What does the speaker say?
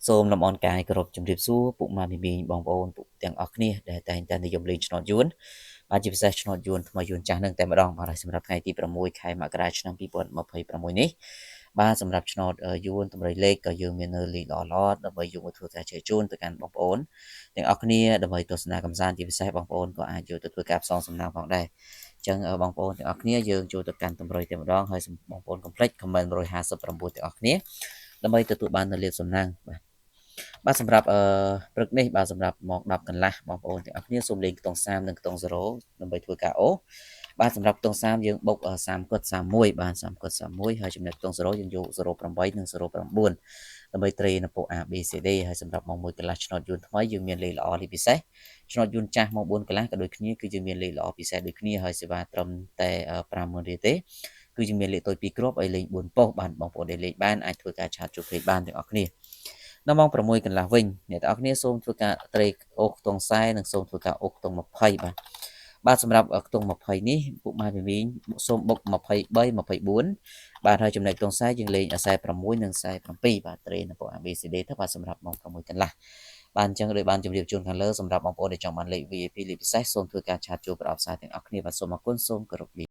សូមលំអរកាយគោរពជំរាបសួរពុកម៉ែមីមីងបងប្អូនពុកទាំងអស់គ្នាដែលតែងតែនិយមលេងឆ្នោតយួនបាទជាពិសេសឆ្នោតយួនថ្មីយួនចាស់នឹងតែម្ដងបាទសម្រាប់ថ្ងៃទី6ខែមករាឆ្នាំ2026នេះបាទសម្រាប់ឆ្នោតយួនតម្រុយលេខក៏យើងមាននៅលេខល្អៗដើម្បីយកមកធ្វើការចែកជូនទៅកាន់បងប្អូនទាំងអស់គ្នាដើម្បីទស្សនាកម្សាន្តជាពិសេសបងប្អូនក៏អាចយកទៅធ្វើការផ្សងសំណាងផងដែរអញ្ចឹងបងប្អូនទាំងអស់គ្នាយើងចូលទៅកាន់តម្រុយតែម្ដងហើយបងប្អូនកុំភ្លេច comment 159ទាំងអស់គ្នាដើម្បីទទួលបាននូវលាភសំណាងបាទសម្រាប់ព្រឹកនេះបាទសម្រាប់ម៉ោង10កន្លះបងប្អូនទាំងអស់គ្នាសូមលេងខ្ទង់30និងខ្ទង់0ដើម្បីធ្វើការអូបាទសម្រាប់ខ្ទង់30យើងបុក30គុត31បាទ30គុត31ហើយចំណែកខ្ទង់0យើងយក08និង09ដើម្បីត្រេនៅពួក A B C D ហើយសម្រាប់ម៉ោង1កន្លះឆ្នោតយួនថ្មីយើងមានលេខល្អលេខពិសេសឆ្នោតយួនចាស់ម៉ោង4កន្លះក៏ដូចគ្នាគឺយើងមានលេខល្អពិសេសដូចគ្នាហើយសេវាត្រឹមតែ50000រៀលទេគឺយើងមានលេខតូច2គ្រាប់ហើយលេខ4ប៉ុស្តិ៍បានបងប្អូនដែលលេខបានអាចធ្វើការឆាតជួបពេកបានទាំងអស់គ្នានៅម៉ោង6កន្លះវិញអ្នកទាំងអស់គ្នាសូមធ្វើការត្រេកអូសខ្ទង់40និងសូមធ្វើការអូសខ្ទង់20បាទសម្រាប់ខ្ទង់20នេះពុកម៉ែមីមីងសូមបុក23 24បាទហើយចំណែកខ្ទង់40យើងលេង46និង47បាទត្រេនៅពួក ABCD ទៅបាទសម្រាប់ម៉ោង6កន្លះបាទអញ្ចឹងដោយបានជម្រាបជូនខាងលើសម្រាប់បងប្អូនដែលចង់បានលេខ VIP លេខពិសេសសូមធ្វើការឆាតចូលប្រអប់ផ្សាយទាំងអស់គ្នាបាទសូមអរគុណសូមគោរពលា